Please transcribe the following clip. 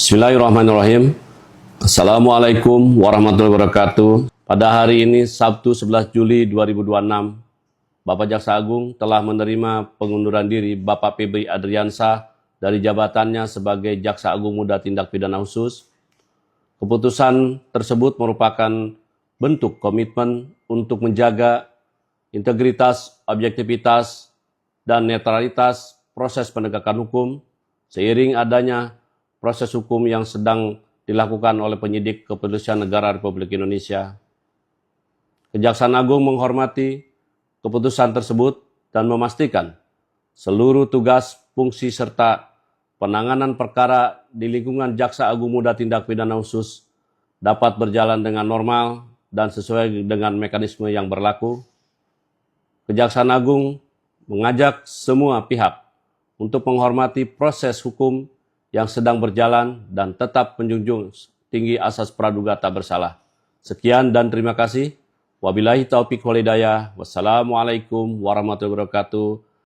Bismillahirrahmanirrahim. Assalamualaikum warahmatullahi wabarakatuh. Pada hari ini Sabtu 11 Juli 2026, Bapak Jaksa Agung telah menerima pengunduran diri Bapak Febri Adriansyah dari jabatannya sebagai Jaksa Agung Muda Tindak Pidana Khusus. Keputusan tersebut merupakan bentuk komitmen untuk menjaga integritas, objektivitas, dan netralitas proses penegakan hukum seiring adanya proses hukum yang sedang dilakukan oleh penyidik Kepolisian Negara Republik Indonesia. Kejaksaan Agung menghormati keputusan tersebut dan memastikan seluruh tugas, fungsi, serta penanganan perkara di lingkungan Jaksa Agung Muda Tindak Pidana Khusus dapat berjalan dengan normal dan sesuai dengan mekanisme yang berlaku. Kejaksaan Agung mengajak semua pihak untuk menghormati proses hukum yang sedang berjalan dan tetap menjunjung tinggi asas praduga tak bersalah. Sekian dan terima kasih. Wabillahi taufiq wal hidayah. Wassalamualaikum warahmatullahi wabarakatuh.